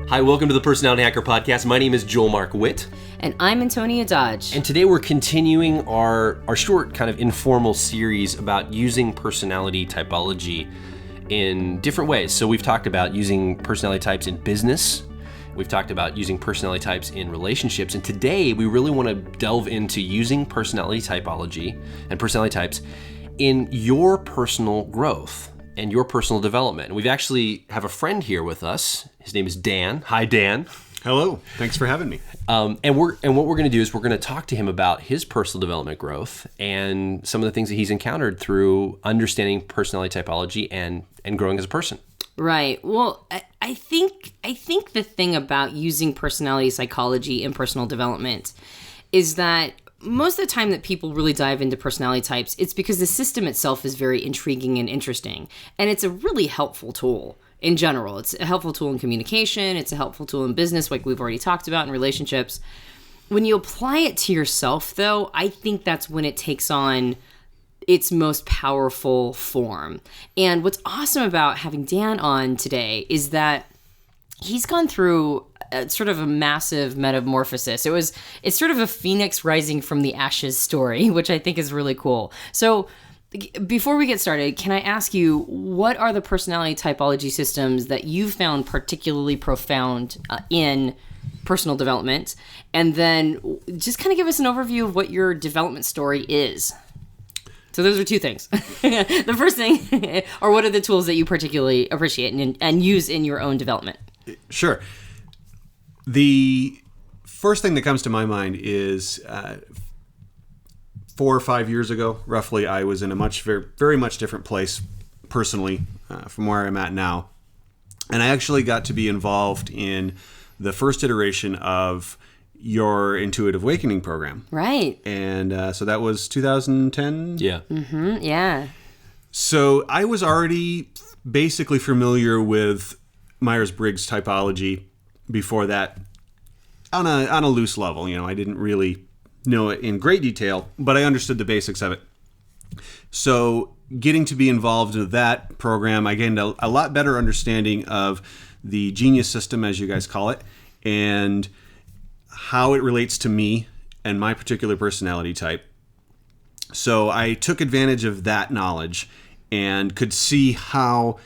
Hi, welcome to the Personality Hacker Podcast. My name is Joel Mark Witt. And I'm Antonia Dodge. And today we're continuing our short kind of informal series about using personality typology in different ways. So we've talked about using personality types in business. We've talked about using personality types in relationships. And today we really want to delve into using personality typology and personality types in your personal growth and your personal development. And we've actually have a friend here with us. His name is Dan. Hi, Dan. Hello. Thanks for having me. And what we're going to do is we're going to talk to him about his personal development growth and some of the things that he's encountered through understanding personality typology and growing as a person. Right. Well, I think the thing about using personality psychology in personal development is that most of the time that people really dive into personality types, it's because the system itself is very intriguing and interesting. And it's a really helpful tool in general. It's a helpful tool in communication. It's a helpful tool in business, like we've already talked about, in relationships. When you apply it to yourself, though, I think that's when it takes on its most powerful form. And what's awesome about having Dan on today is that he's gone through sort of a massive metamorphosis. It's sort of a phoenix rising from the ashes story, which I think is really cool. So before we get started, can I ask you, what are the personality typology systems that you found particularly profound in personal development? And then just kind of give us an overview of what your development story is. So those are two things. The first thing, or what are the tools that you particularly appreciate and use in your own development? Sure. The first thing that comes to my mind is 4 or 5 years ago, roughly, I was in a very much different place personally from where I'm at now. And I actually got to be involved in the first iteration of your Intuitive Awakening program. Right. And so that was 2010? Yeah. Mm-hmm. Yeah. So I was already basically familiar with Myers-Briggs typology before that on a loose level. You know, I didn't really know it in great detail, but I understood the basics of it. So getting to be involved in that program, I gained a lot better understanding of the Genius system, as you guys call it, and how it relates to me and my particular personality type. So I took advantage of that knowledge and could see how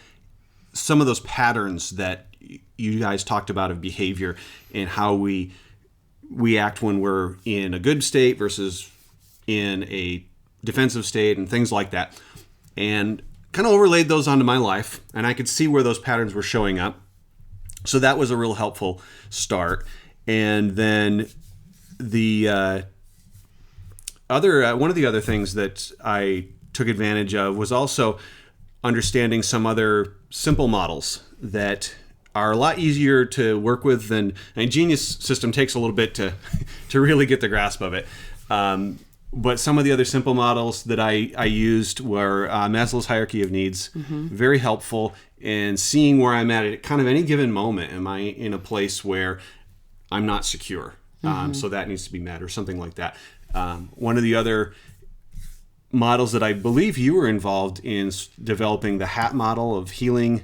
some of those patterns that you guys talked about of behavior and how we act when we're in a good state versus in a defensive state and things like that. And kind of overlaid those onto my life, and I could see where those patterns were showing up. So that was a real helpful start. And then the one of the other things that I took advantage of was also understanding some other simple models that are a lot easier to work with than Genius system takes a little bit to really get the grasp of it. But some of the other simple models that I used were Maslow's hierarchy of needs, very helpful in seeing where I'm at kind of any given moment. Am I in a place where I'm not secure? So that needs to be met or something like that. One of the other models that I believe you were involved in developing, the HAT model of healing,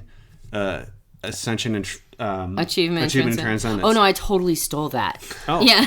ascension, and Achievement and transcendence. Oh no, I totally stole that. Oh. Yeah.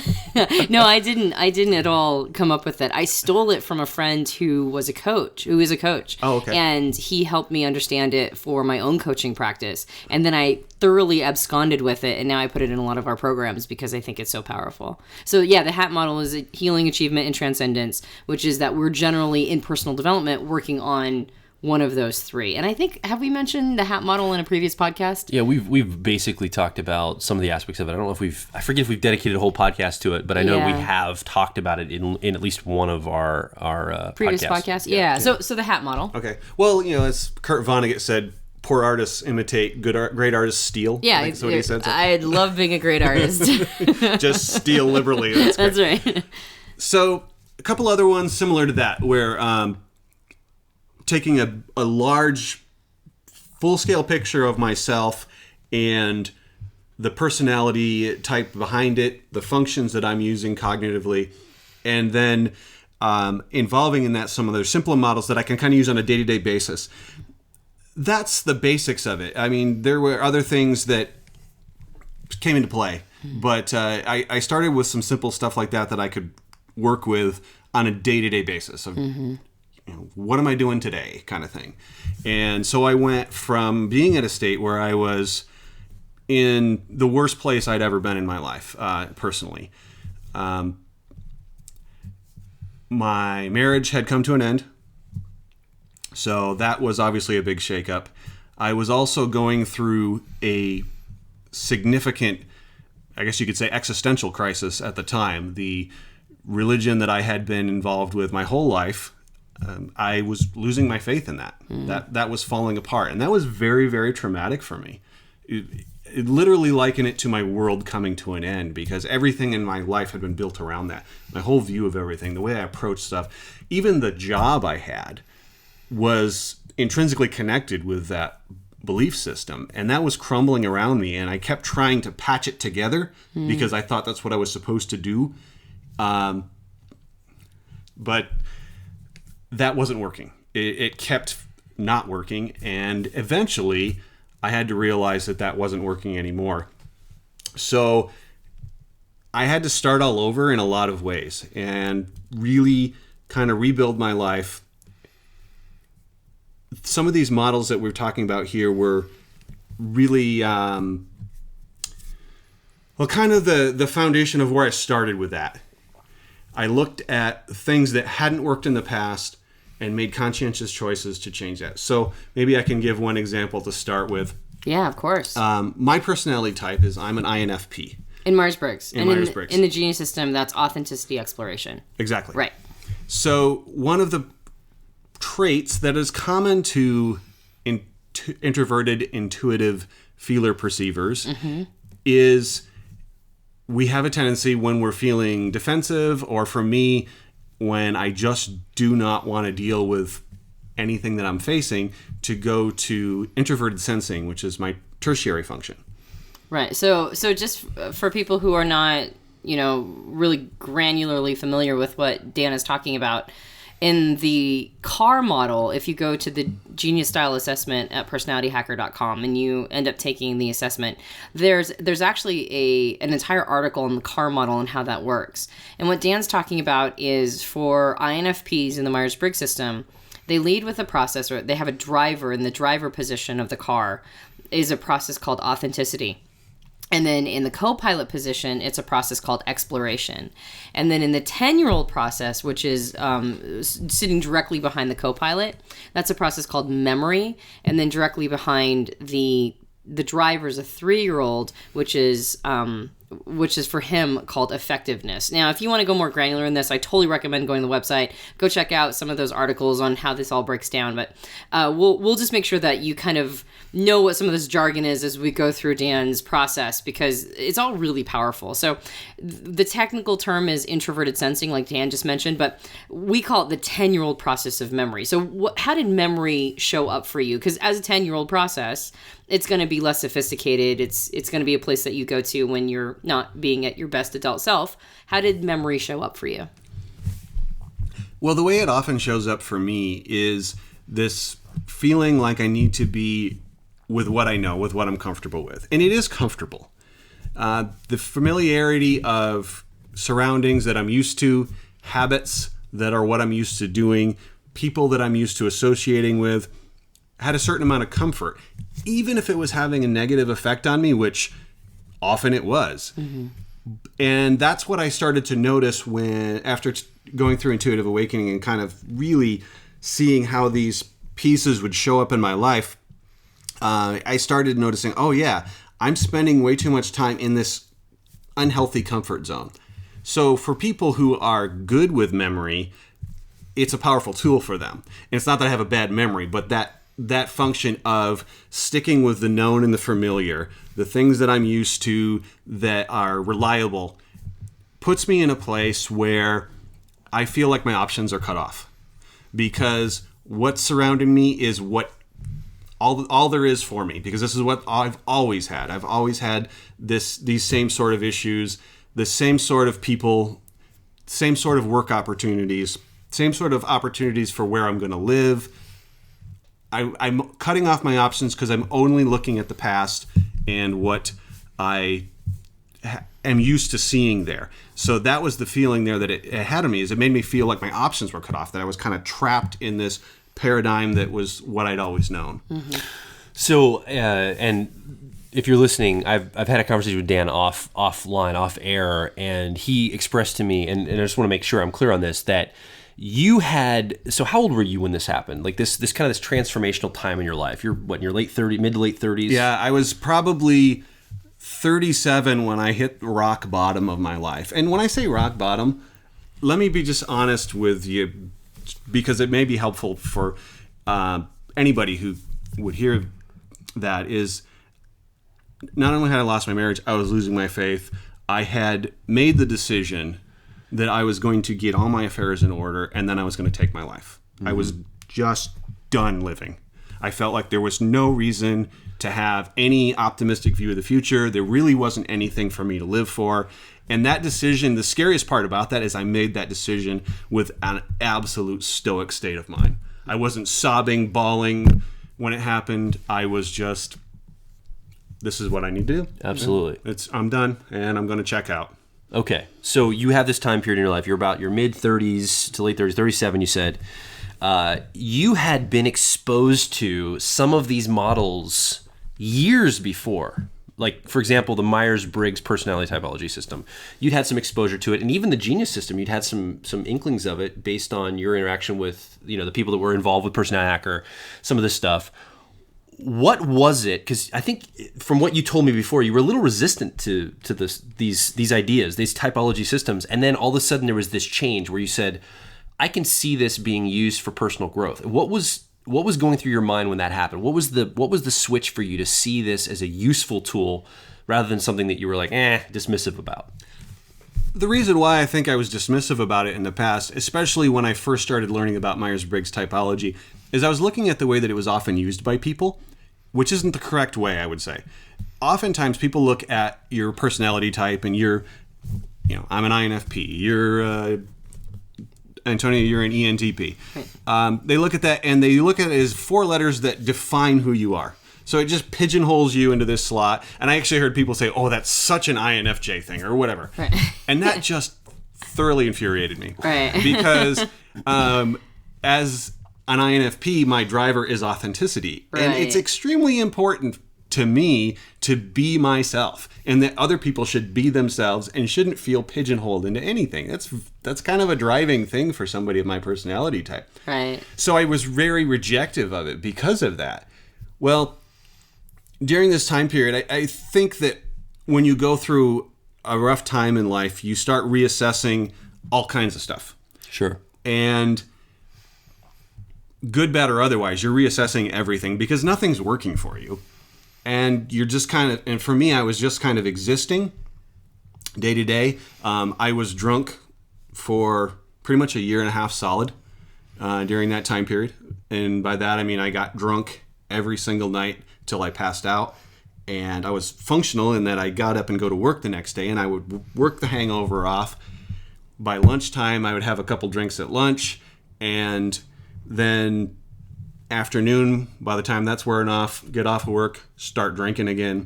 No, I didn't at all come up with it. I stole it from a friend who is a coach. Oh, okay. And he helped me understand it for my own coaching practice. And then I thoroughly absconded with it, and now I put it in a lot of our programs because I think it's so powerful. So yeah, the HAT model is healing, achievement, and transcendence, which is that we're generally in personal development working on one of those three. And I think, have we mentioned the HAT model in a previous podcast? Yeah, we've basically talked about some of the aspects of it. I don't know if I forget if we've dedicated a whole podcast to it, but I know we have talked about it in at least one of our previous podcasts. Yeah. So the HAT model. Okay. Well, as Kurt Vonnegut said, poor artists imitate great artists steal. Yeah, that's what he said. So. I love being a great artist. Just steal liberally. That's right. So a couple other ones similar to that, where taking a large full-scale picture of myself and the personality type behind it, the functions that I'm using cognitively, and then involving in that some of those simpler models that I can kind of use on a day-to-day basis. That's the basics of it. I mean, there were other things that came into play. But I started with some simple stuff like that I could work with on a day-to-day basis of what am I doing today kind of thing. And so I went from being at a state where I was in the worst place I'd ever been in my life, personally. My marriage had come to an end, so that was obviously a big shakeup. I was also going through a significant, I guess you could say, existential crisis at the time. The religion that I had been involved with my whole life, I was losing my faith in that. That was falling apart, and that was very, very traumatic for me. It literally liken it to my world coming to an end, because everything in my life had been built around that. My whole view of everything, the way I approached stuff, even the job I had was intrinsically connected with that belief system, and that was crumbling around me, and I kept trying to patch it together because I thought that's what I was supposed to do. But that wasn't working. It kept not working, and eventually I had to realize that wasn't working anymore. So I had to start all over in a lot of ways and really kind of rebuild my life. Some of these models that we're talking about here were really, kind of the foundation of where I started with that. I looked at things that hadn't worked in the past and made conscientious choices to change that. So maybe I can give one example to start with. Yeah, of course. My personality type is I'm an INFP. In Myers-Briggs. In Myers-Briggs. In the Genius system, that's authenticity exploration. Exactly. Right. So one of the traits that is common to introverted, intuitive feeler perceivers is we have a tendency when we're feeling defensive, or for me, when I just do not want to deal with anything that I'm facing, to go to introverted sensing, which is my tertiary function. Right. So just for people who are not, really granularly familiar with what Dan is talking about, in the CAR model, if you go to the Genius Style Assessment at personalityhacker.com and you end up taking the assessment, there's actually an entire article on the CAR model and how that works. And what Dan's talking about is for INFPs in the Myers-Briggs system, they lead with a process, or they have a driver, in the driver position of the car is a process called authenticity. And then in the co-pilot position, it's a process called exploration. And then in the 10-year-old process, which is sitting directly behind the co-pilot, that's a process called memory. And then directly behind the driver's a 3-year-old, which is for him called effectiveness. Now, if you want to go more granular in this, I totally recommend going to the website. Go check out some of those articles on how this all breaks down. But we'll just make sure that you kind of know what some of this jargon is as we go through Dan's process, because it's all really powerful. So the technical term is introverted sensing, like Dan just mentioned, but we call it the 10-year-old process of memory. So how did memory show up for you? Because as a 10-year-old process, it's going to be less sophisticated. It's going to be a place that you go to when you're not being at your best adult self. How did memory show up for you? Well, the way it often shows up for me is this feeling like I need to be with what I know, with what I'm comfortable with. And it is comfortable. The familiarity of surroundings that I'm used to, habits that are what I'm used to doing, people that I'm used to associating with, had a certain amount of comfort, even if it was having a negative effect on me, which often it was. And that's what I started to notice after going through Intuitive Awakening and kind of really seeing how these pieces would show up in my life. I started noticing, oh yeah, I'm spending way too much time in this unhealthy comfort zone. So for people who are good with memory, it's a powerful tool for them. And it's not that I have a bad memory, but that function of sticking with the known and the familiar, the things that I'm used to that are reliable, puts me in a place where I feel like my options are cut off. Because what's surrounding me is what all there is for me, because this is what I've always had. I've always had these same sort of issues, the same sort of people, same sort of work opportunities, same sort of opportunities for where I'm going to live. I'm cutting off my options because I'm only looking at the past and what I am used to seeing there. So that was the feeling there that it had of me, is it made me feel like my options were cut off, that I was kind of trapped in this paradigm that was what I'd always known. Mm-hmm. So, and if you're listening, I've had a conversation with Dan offline, off air, and he expressed to me, and I just want to make sure I'm clear on this, that you had, so how old were you when this happened? Like this kind of this transformational time in your life. You're what, in your mid to late 30s? Yeah, I was probably 37 when I hit rock bottom of my life. And when I say rock bottom, let me be just honest with you, because it may be helpful for anybody who would hear that, is not only had I lost my marriage, I was losing my faith. I had made the decision that I was going to get all my affairs in order, and then I was going to take my life. I was just done living. I felt like there was no reason to have any optimistic view of the future. There really wasn't anything for me to live for. And that decision, the scariest part about that is I made that decision with an absolute stoic state of mind. I wasn't sobbing, bawling when it happened. I was just, this is what I need to do. Absolutely. I'm done, and I'm going to check out. Okay, so you have this time period in your life. You're about your mid 30s to late 30s, 37. You said you had been exposed to some of these models years before. Like, for example, the Myers-Briggs personality typology system. You'd had some exposure to it, and even the Genius system. You'd had some inklings of it based on your interaction with the people that were involved with Personality Hacker, some of this stuff. What was it? Because I think from what you told me before, you were a little resistant to these ideas, these typology systems, and then all of a sudden there was this change where you said, "I can see this being used for personal growth." What was going through your mind when that happened? What was the switch for you to see this as a useful tool rather than something that you were like, dismissive about? The reason why I think I was dismissive about it in the past, especially when I first started learning about Myers-Briggs typology, is I was looking at the way that it was often used by people, which isn't the correct way, I would say. Oftentimes people look at your personality type and I'm an INFP, you're Antonio, you're an ENTP. Right. They look at that and they look at it as 4 letters that define who you are. So it just pigeonholes you into this slot. And I actually heard people say, "Oh, that's such an INFJ thing," or whatever. Right. And that just thoroughly infuriated me. Right. Because as an INFP, my driver is authenticity. Right. And it's extremely important to me to be myself, and that other people should be themselves and shouldn't feel pigeonholed into anything. That's kind of a driving thing for somebody of my personality type. Right. So I was very rejective of it because of that. Well, during this time period, I think that when you go through a rough time in life, you start reassessing all kinds of stuff. Sure. And good, bad, or otherwise, you're reassessing everything because nothing's working for you. And you're just and for me, I was just kind of existing day to day. I was drunk for pretty much a year and a half solid during that time period. And by that, I mean, I got drunk every single night till I passed out. And I was functional in that I got up and go to work the next day, and I would work the hangover off. By lunchtime, I would have a couple drinks at lunch, and then afternoon, by the time that's wearing off, get off of work, start drinking again,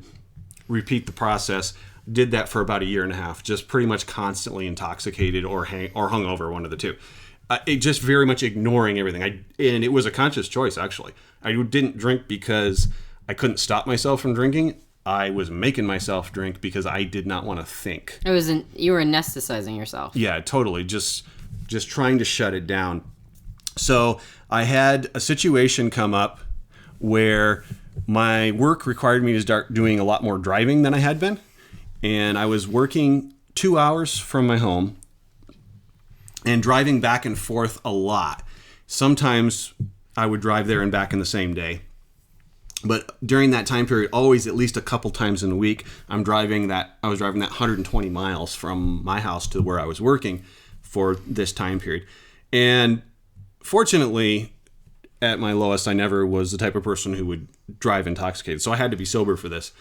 repeat the process. Did that for about a year and a half, just pretty much constantly intoxicated or hungover, one of the two. It just very much ignoring everything. And it was a conscious choice, actually. I didn't drink because I couldn't stop myself from drinking. I was making myself drink because I did not want to think. You were anesthetizing yourself. Yeah, totally. Just trying to shut it down. So I had a situation come up where my work required me to start doing a lot more driving than I had been. And I was working 2 hours from my home and driving back and forth a lot. Sometimes I would drive there and back in the same day. But during that time period, always at least a couple times in a week, I was driving that 120 miles from my house to where I was working for this time period. And fortunately, at my lowest, I never was the type of person who would drive intoxicated. So I had to be sober for this.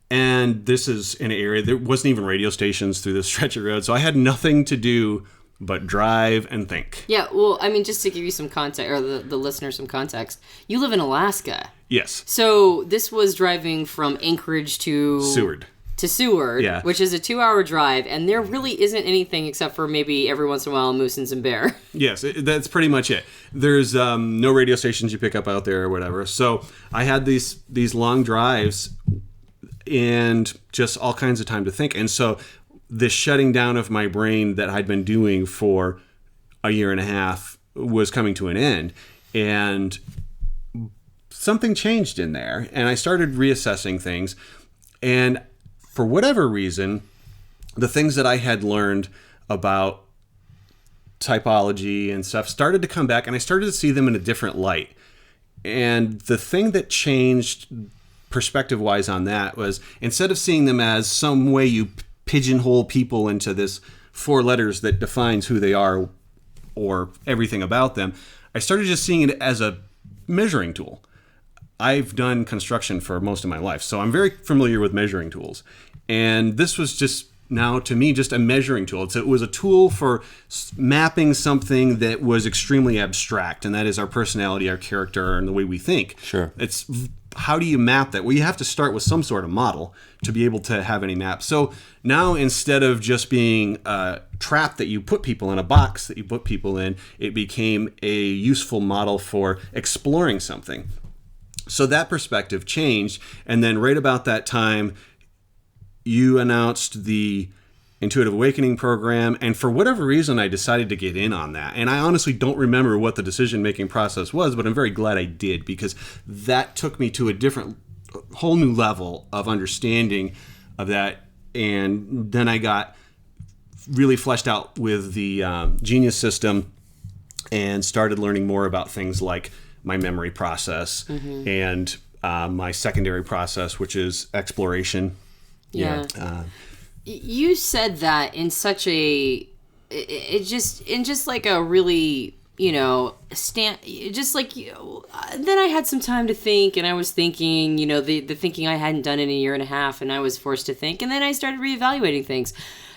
And this is in an area, there wasn't even radio stations through this stretch of road. So I had nothing to do but drive and think. Yeah, well, I mean, just to give you some context, or the listeners some context, you live in Alaska. Yes. So this was driving from Anchorage to... Seward. to Seward, Yeah. which is a 2-hour drive, and there really isn't anything except for maybe every once in a while a moose and some bear. Yes, that's pretty much it. There's no radio stations you pick up out there or whatever. So I had these long drives and just all kinds of time to think. And so this shutting down of my brain that I'd been doing for a year and a half was coming to an end. And something changed in there. And I started reassessing things. And for whatever reason, the things that I had learned about typology and stuff started to come back, and I started to see them in a different light. And the thing that changed perspective-wise on that was, instead of seeing them as some way you pigeonhole people into this 4 letters that defines who they are or everything about them, I started just seeing it as a measuring tool. I've done construction for most of my life, so I'm very familiar with measuring tools. And this was just now, to me, just a measuring tool. It was a tool for mapping something that was extremely abstract, and that is our personality, our character, and the way we think. Sure. It's how do you map that? Well, you have to start with some sort of model to be able to have any map. So now, instead of just being a trap that you put people in, a box that you put people in, it became a useful model for exploring something. So that perspective changed, and then right about that time, you announced the Intuitive Awakening program, and for whatever reason, I decided to get in on that. And I honestly don't remember what the decision-making process was, but I'm very glad I did, because that took me to a whole new level of understanding of that. And then I got really fleshed out with the Genius system and started learning more about things like my memory process and my secondary process, which is exploration. Yeah. You said that in such a, just like a really, just like, then I had some time to think, and I was thinking, the thinking I hadn't done in a year and a half, and I was forced to think, and then I started reevaluating things.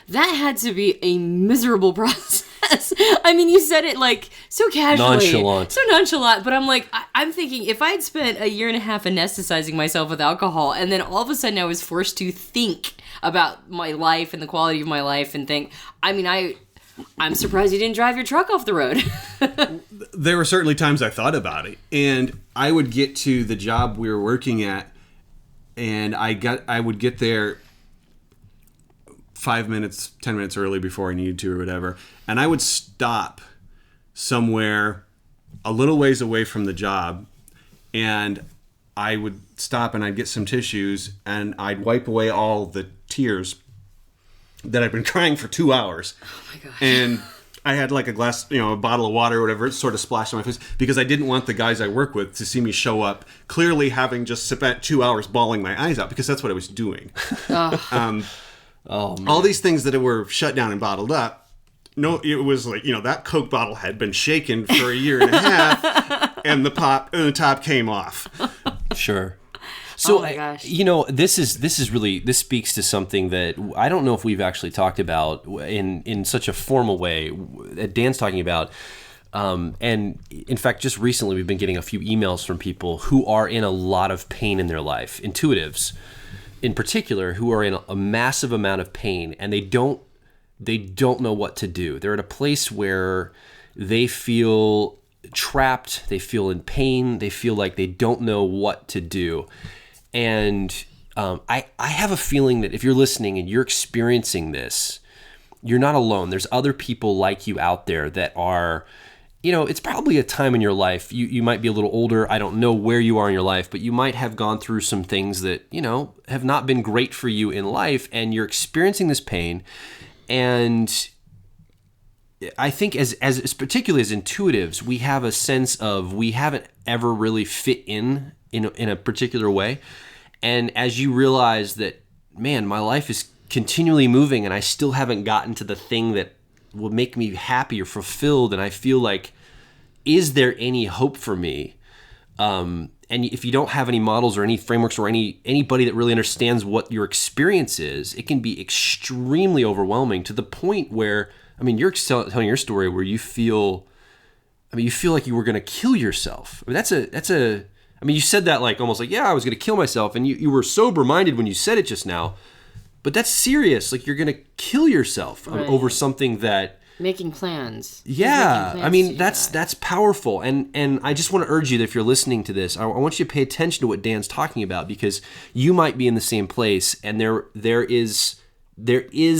That had to be a miserable process. I mean, you said it like so casually. So nonchalant. But I'm like, I'm thinking if I'd spent a year and a half anesthetizing myself with alcohol, and then all of a sudden I was forced to think about my life and the quality of my life and think, I'm surprised you didn't drive your truck off the road. There were certainly times I thought about it. And I would get to the job we were working at, and I would get there 5 minutes, 10 minutes early before I needed to or whatever. And I would stop somewhere a little ways away from the job, and I would stop and I'd get some tissues and I'd wipe away all the tears that I'd been crying for 2 hours. Oh my gosh. And I had like a glass, a bottle of water or whatever, it sort of splashed on my face because I didn't want the guys I work with to see me show up clearly having just spent 2 hours bawling my eyes out, because that's what I was doing. All these things that were shut down and bottled up. No, it was like, that Coke bottle had been shaken for a year and a half, and the top came off. Sure. So, oh my gosh. This speaks to something that I don't know if we've actually talked about in such a formal way that Dan's talking about. And in fact, just recently we've been getting a few emails from people who are in a lot of pain in their life, intuitives in particular, who are in a massive amount of pain, and they don't know what to do. They're at a place where they feel trapped, they feel in pain, they feel like they don't know what to do. And I have a feeling that if you're listening and you're experiencing this, you're not alone. There's other people like you out there that are, it's probably a time in your life. You might be a little older. I don't know where you are in your life, but you might have gone through some things that, have not been great for you in life, and you're experiencing this pain. And I think as particularly as intuitives, we have a sense of we haven't ever really fit in a particular way. And as you realize that, man, my life is continually moving and I still haven't gotten to the thing that will make me happy or fulfilled, and I feel like, is there any hope for me? And if you don't have any models or any frameworks or anybody that really understands what your experience is, it can be extremely overwhelming to the point where, you're telling your story where you feel like you were going to kill yourself. You said that like almost like, yeah, I was going to kill myself. And you were sober-minded when you said it just now. But that's serious. Like, you're going to kill yourself over something that... Making plans. Yeah. Making I plans mean, to do that's powerful. And I just want to urge you that if you're listening to this, I want you to pay attention to what Dan's talking about, because you might be in the same place, and there is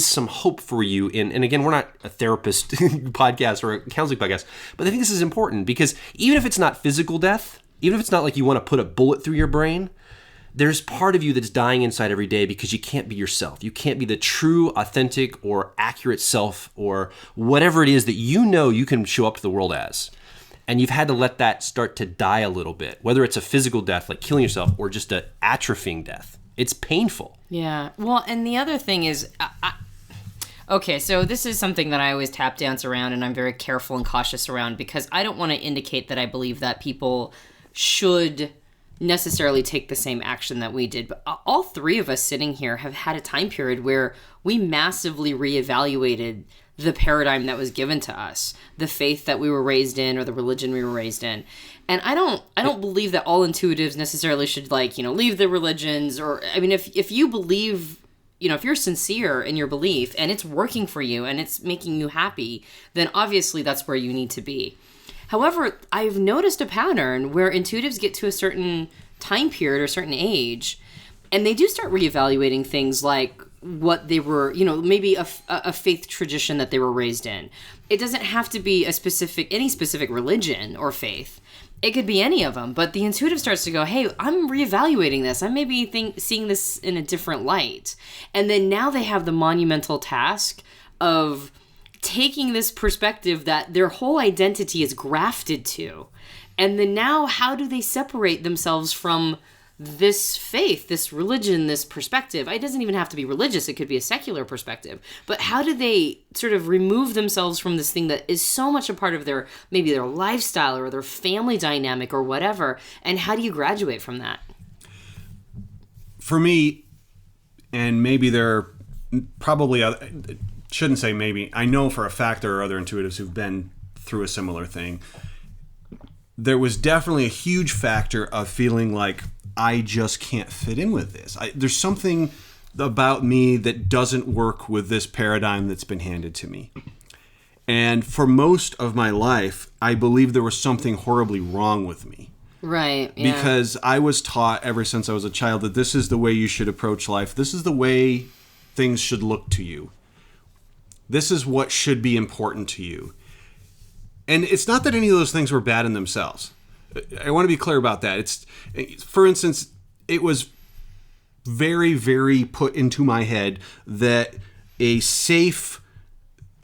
some hope for you in, and again, we're not a therapist podcast or a counseling podcast, but I think this is important, because even if it's not physical death, even if it's not like you want to put a bullet through your brain, there's part of you that's dying inside every day because you can't be yourself. You can't be the true, authentic, or accurate self, or whatever it is that you know you can show up to the world as. And you've had to let that start to die a little bit, whether it's a physical death, like killing yourself, or just an atrophying death. It's painful. Yeah. Well, and the other thing is, okay, so this is something that I always tap dance around, and I'm very careful and cautious around, because I don't want to indicate that I believe that people should necessarily take the same action that we did. But all three of us sitting here have had a time period where we massively reevaluated the paradigm that was given to us, the faith that we were raised in, or the religion we were raised in. And I don't believe that all intuitives necessarily should, like, leave the religions, or, I mean, if you believe, if you're sincere in your belief and it's working for you and it's making you happy, then obviously that's where you need to be. However, I've noticed a pattern where intuitives get to a certain time period or certain age, and they do start reevaluating things like what they were, maybe a faith tradition that they were raised in. It doesn't have to be any specific religion or faith. It could be any of them, but the intuitive starts to go, hey, I'm reevaluating this. I'm maybe seeing this in a different light. And then now they have the monumental task of taking this perspective that their whole identity is grafted to. And then now, how do they separate themselves from this faith, this religion, this perspective? It doesn't even have to be religious. It could be a secular perspective. But how do they sort of remove themselves from this thing that is so much a part of maybe their lifestyle or their family dynamic or whatever? And how do you graduate from that? For me, and maybe there are probably other... Shouldn't say maybe. I know for a fact there are other intuitives who've been through a similar thing. There was definitely a huge factor of feeling like I just can't fit in with this. There's something about me that doesn't work with this paradigm that's been handed to me. And for most of my life, I believe there was something horribly wrong with me. Right. Yeah. Because I was taught ever since I was a child that this is the way you should approach life. This is the way things should look to you. This is what should be important to you. And it's not that any of those things were bad in themselves. I want to be clear about that. For instance, it was very, very put into my head that a safe,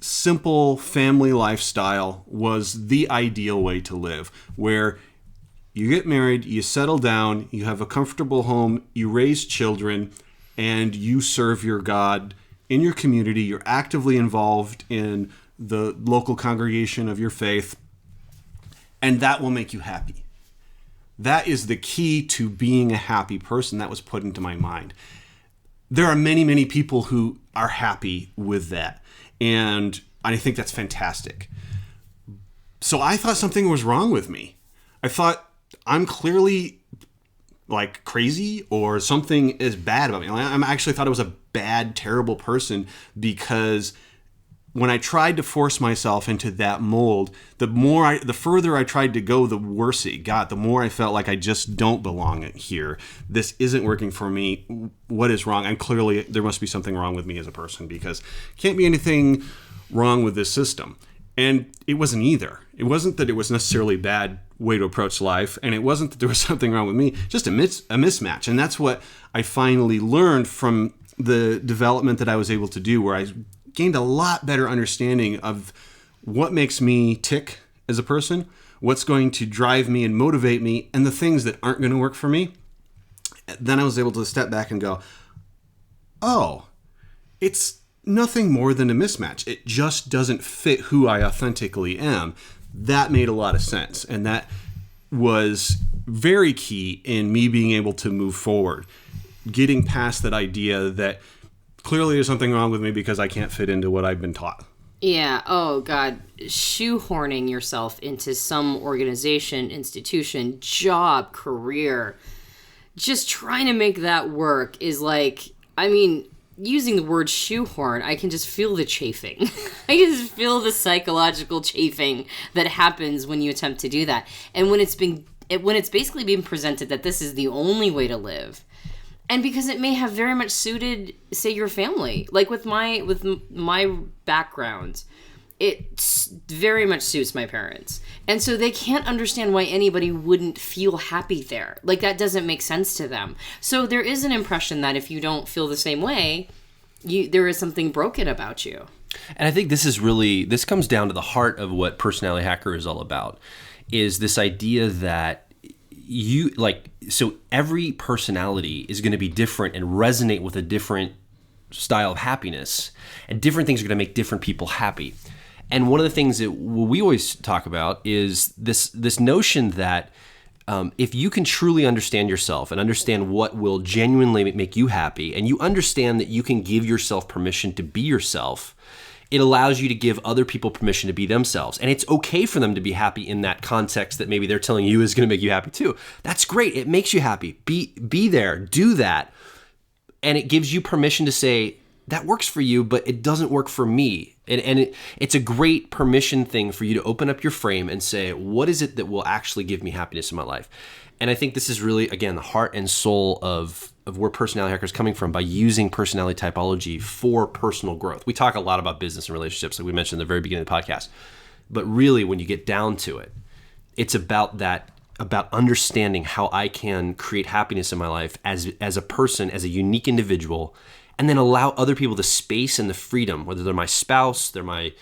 simple family lifestyle was the ideal way to live, where you get married, you settle down, you have a comfortable home, you raise children, and you serve your God in your community. You're actively involved in the local congregation of your faith, and that will make you happy. That is the key to being a happy person. That was put into my mind. There are many, many people who are happy with that, and I think that's fantastic. So I thought something was wrong with me. I thought I'm clearly like crazy, or something is bad about me. I actually thought I was a bad, terrible person, because when I tried to force myself into that mold, the further I tried to go, the worse it got. The more I felt like I just don't belong here. This isn't working for me. What is wrong? There must be something wrong with me as a person, because can't be anything wrong with this system. And it wasn't either. It wasn't that it was necessarily a bad way to approach life, and it wasn't that there was something wrong with me, just a mismatch. And that's what I finally learned from the development that I was able to do, where I gained a lot better understanding of what makes me tick as a person, what's going to drive me and motivate me, and the things that aren't going to work for me. Then I was able to step back and go, oh, it's nothing more than a mismatch. It just doesn't fit who I authentically am. That made a lot of sense. And that was very key in me being able to move forward, getting past that idea that clearly there's something wrong with me because I can't fit into what I've been taught. Yeah. Oh, God. Shoehorning yourself into some organization, institution, job, career, just trying to make that work is like, I mean, using the word shoehorn, I can just feel the chafing. I can just feel the psychological chafing that happens when you attempt to do that. And when it's basically being presented that this is the only way to live, and because it may have very much suited, say, your family, like with my background, it very much suits my parents. And so they can't understand why anybody wouldn't feel happy there. Like, that doesn't make sense to them. So there is an impression that if you don't feel the same way, there is something broken about you. And I think this comes down to the heart of what Personality Hacker is all about, is this idea that so every personality is going to be different and resonate with a different style of happiness, and different things are going to make different people happy. And one of the things that we always talk about is this notion that if you can truly understand yourself and understand what will genuinely make you happy, and you understand that you can give yourself permission to be yourself, it allows you to give other people permission to be themselves. And it's okay for them to be happy in that context that maybe they're telling you is going to make you happy too. That's great. It makes you happy. Be there. Do that. And it gives you permission to say, that works for you, but it doesn't work for me. And it's a great permission thing for you to open up your frame and say, what is it that will actually give me happiness in my life? And I think this is really, again, the heart and soul of where Personality Hacker is coming from, by using personality typology for personal growth. We talk a lot about business and relationships, like we mentioned at the very beginning of the podcast. But really, when you get down to it, it's about understanding how I can create happiness in my life as a person, as a unique individual, and then allow other people the space and the freedom, whether they're my spouse, they're my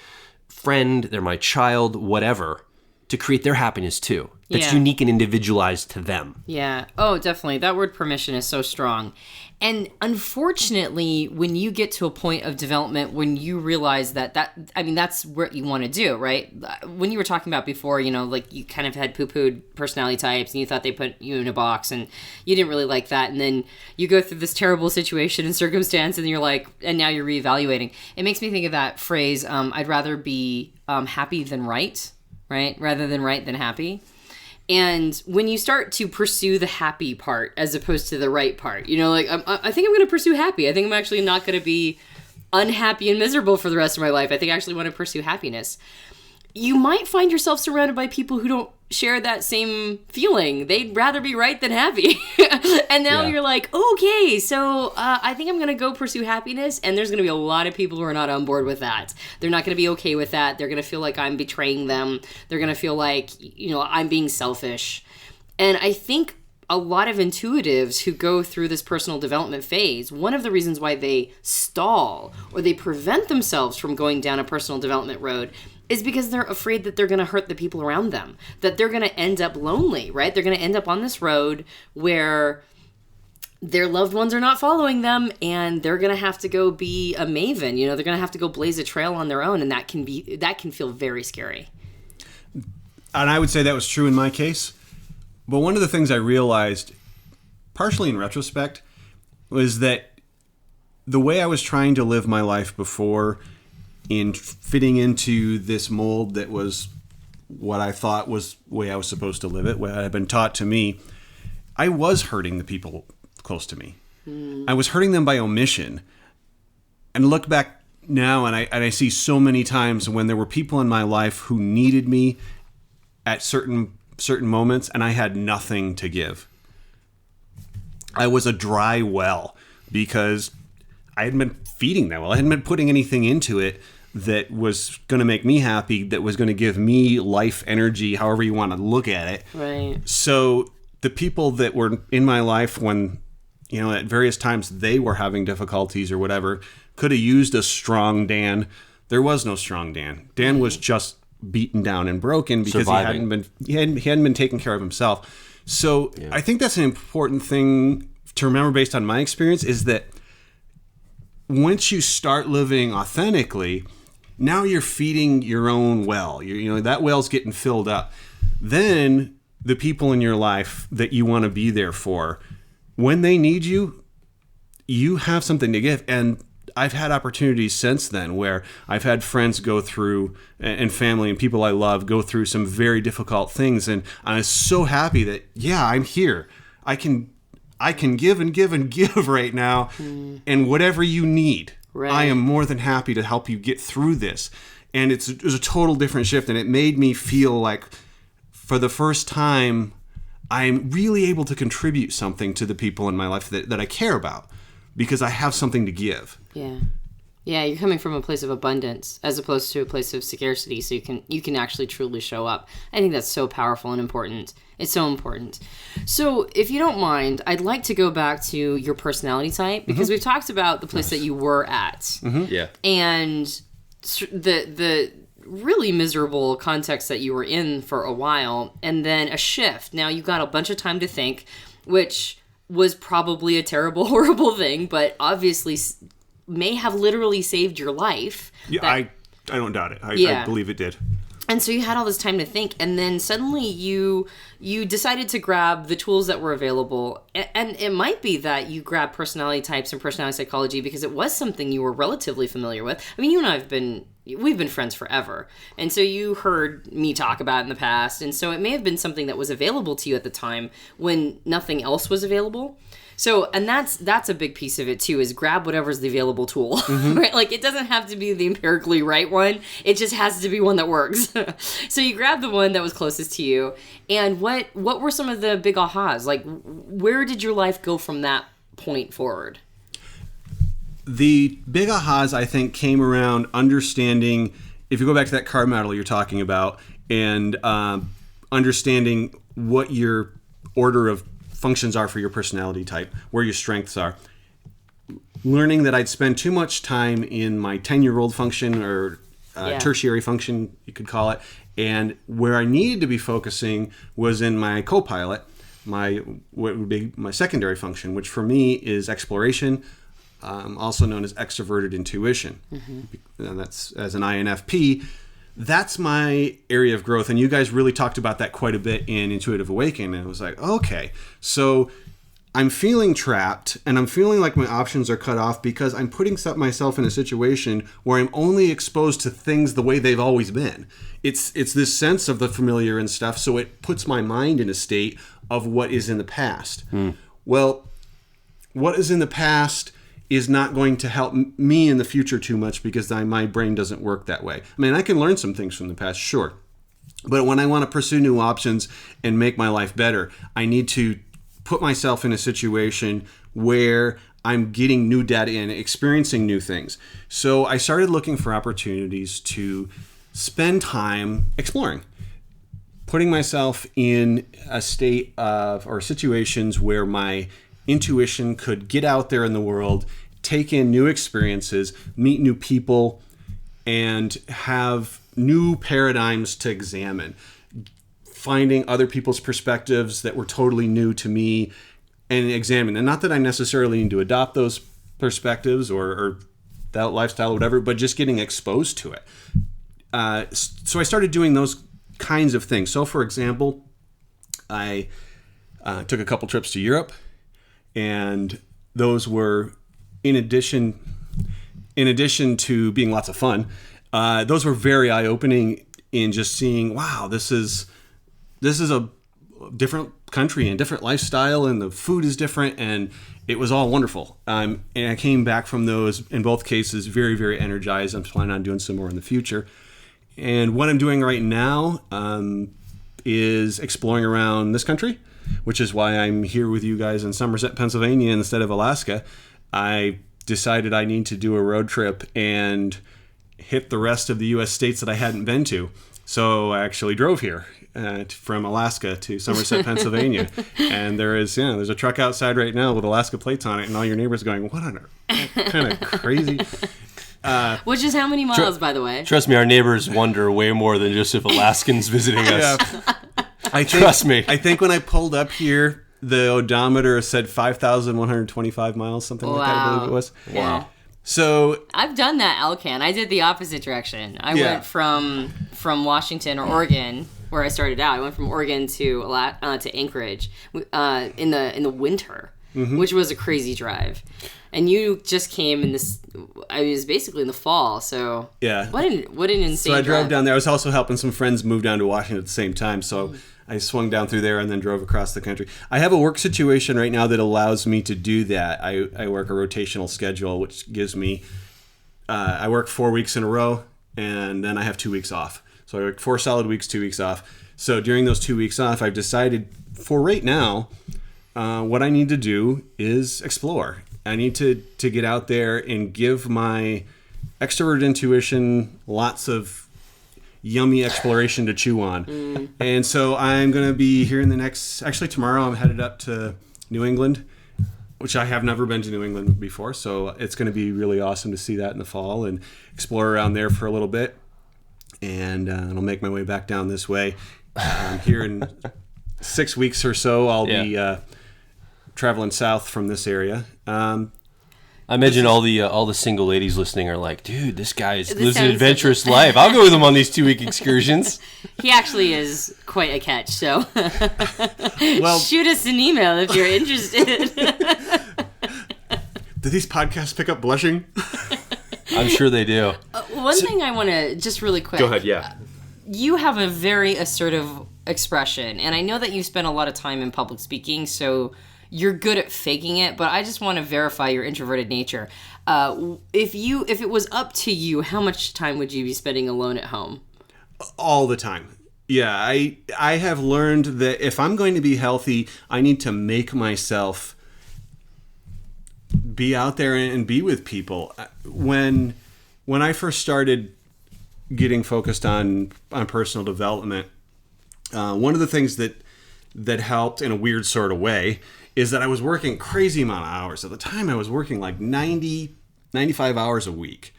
friend, they're my child, whatever, to create their happiness too. That's unique and individualized to them. Yeah. Oh, definitely. That word permission is so strong. And unfortunately, when you get to a point of development when you realize that's what you want to do, right? When you were talking about before, like you kind of had poo-pooed personality types and you thought they put you in a box and you didn't really like that. And then you go through this terrible situation and circumstance and you're like, and now you're reevaluating. It makes me think of that phrase, I'd rather be happy than right? Rather than right than happy. And when you start to pursue the happy part as opposed to the right part, like I think I'm going to pursue happy. I think I'm actually not going to be unhappy and miserable for the rest of my life. I think I actually want to pursue happiness. You might find yourself surrounded by people who don't share that same feeling. They'd rather be right than happy. And now you're like, okay, so I think I'm going to go pursue happiness. And there's going to be a lot of people who are not on board with that. They're not going to be okay with that. They're going to feel like I'm betraying them. They're going to feel like, I'm being selfish. And I think a lot of intuitives who go through this personal development phase, one of the reasons why they stall or they prevent themselves from going down a personal development road is because they're afraid that they're going to hurt the people around them, that they're going to end up lonely, right? They're going to end up on this road where their loved ones are not following them and they're going to have to go be a maven. They're going to have to go blaze a trail on their own, and that can feel very scary. And I would say that was true in my case. But one of the things I realized, partially in retrospect, was that the way I was trying to live my life before, in fitting into this mold that was what I thought was the way I was supposed to live it, what had been taught to me, I was hurting the people close to me. I was hurting them by omission. And look back now, and I see so many times when there were people in my life who needed me at certain moments, and I had nothing to give. I was a dry well because I hadn't been feeding that well. I hadn't been putting anything into it that was going to make me happy, that was going to give me life energy, however you want to look at it. Right. So the people that were in my life when, at various times they were having difficulties or whatever, could have used a strong Dan. There was no strong Dan. Dan was just beaten down and broken because he hadn't been taking care of himself. So I think that's an important thing to remember based on my experience, is that once you start living authentically, now you're feeding your own well. That well's getting filled up. Then the people in your life that you want to be there for, when they need you, you have something to give. And I've had opportunities since then where I've had friends go through, and family and people I love go through some very difficult things. And I was so happy that, I'm here. I I can give and give and give right now, and whatever you need, Right. I am more than happy to help you get through this. And it was a total different shift, and it made me feel like, for the first time, I'm really able to contribute something to the people in my life that I care about, because I have something to give. Yeah. Yeah, you're coming from a place of abundance as opposed to a place of scarcity, so you can actually truly show up. I think that's so powerful and important. It's so important. So, if you don't mind, I'd like to go back to your personality type, because we've talked about the place that you were at. Yeah. And the really miserable context that you were in for a while, and then a shift. Now you got a bunch of time to think, which was probably a terrible, horrible thing, but obviously may have literally saved your life. Yeah, I don't doubt it. I believe it did. And so you had all this time to think, and then suddenly you decided to grab the tools that were available. And it might be that you grabbed personality types and personality psychology because it was something you were relatively familiar with. I mean, you and I we've been friends forever. And so you heard me talk about it in the past. And so it may have been something that was available to you at the time when nothing else was available. So, and that's a big piece of it too, is grab whatever's the available tool, right? Like, it doesn't have to be the empirically right one. It just has to be one that works. So you grab the one that was closest to you. And what were some of the big ahas? Like, where did your life go from that point forward? The big ahas, I think, came around understanding, if you go back to that card model you're talking about, and understanding what your order of functions are for your personality type, where your strengths are. Learning that I'd spend too much time in my 10-year-old function, or tertiary function, you could call it, and where I needed to be focusing was in my co-pilot, what would be my secondary function, which for me is exploration, also known as extroverted intuition. And that's as an INFP. That's my area of growth, and you guys really talked about that quite a bit in Intuitive Awakening. And I was like, okay, so I'm feeling trapped, and I'm feeling like my options are cut off because I'm putting myself in a situation where I'm only exposed to things the way they've always been. It's this sense of the familiar and stuff, so it puts my mind in a state of what is in the past. Well, what is in the past is not going to help me in the future too much, because my brain doesn't work that way. I mean, I can learn some things from the past, sure. But when I want to pursue new options and make my life better, I need to put myself in a situation where I'm getting new data in, experiencing new things. So I started looking for opportunities to spend time exploring, putting myself in a state of, or situations where my intuition could get out there in the world, take in new experiences, meet new people, and have new paradigms to examine. Finding other people's perspectives that were totally new to me and examine. And not that I necessarily need to adopt those perspectives or that lifestyle or whatever, but just getting exposed to it. So I started doing those kinds of things. So, for example, I took a couple trips to Europe, and those were, in addition to being lots of fun, those were very eye-opening in just seeing, wow, this is a different country and different lifestyle, and the food is different, and it was all wonderful. And I came back from those, in both cases, very, very energized. I'm planning on doing some more in the future. And what I'm doing right now is exploring around this country, which is why I'm here with you guys in Somerset, Pennsylvania, instead of Alaska. I decided I need to do a road trip and hit the rest of the U.S. states that I hadn't been to. So I actually drove here from Alaska to Somerset, Pennsylvania. And there's a truck outside right now with Alaska plates on it, and all your neighbors going, what on earth? Kind of crazy. Which is how many miles, by the way? Trust me, our neighbors wonder way more than just if Alaskans visiting us. Yeah. Trust me. I think when I pulled up here, the odometer said 5,125 miles, something like that, I believe it was. Wow. So I've done that, Alcan. I did the opposite direction. I went from Washington or Oregon, where I started out. I went from Oregon to Anchorage in the winter, which was a crazy drive. And you just came in this. I was basically in the fall. So yeah, what an insane. So I drove drive. down there. I was also helping some friends move down to Washington at the same time. So I swung down through there and then drove across the country. I have a work situation right now that allows me to do that. I work a rotational schedule, which gives me, I work 4 weeks in a row, and then I have 2 weeks off. So I work 4 solid weeks, 2 weeks off. So during those 2 weeks off, I've decided for right now, what I need to do is explore. I need to get out there and give my extrovert intuition lots of yummy exploration to chew on. And so I'm going to be here in the next, actually tomorrow I'm headed up to New England, which I have never been to New England before. So it's going to be really awesome to see that in the fall and explore around there for a little bit. And I'll make my way back down this way. Here in 6 weeks or so, I'll be traveling south from this area. I imagine all the single ladies listening are like, dude, this guy lives an adventurous life. I'll go with him on these 2 week excursions. He actually is quite a catch, so Well, shoot us an email if you're interested. do these podcasts pick up blushing? I'm sure they do. One thing I want to just really quick. Go ahead, yeah. You have a very assertive expression, and I know that you spend a lot of time in public speaking, so you're good at faking it, but I just want to verify your introverted nature. If it was up to you, how much time would you be spending alone at home? All the time. Yeah, I have learned that if I'm going to be healthy, I need to make myself be out there and be with people. When I first started getting focused on personal development, one of the things that helped in a weird sort of way is that I was working crazy amount of hours. At the time, I was working like 90, 95 hours a week.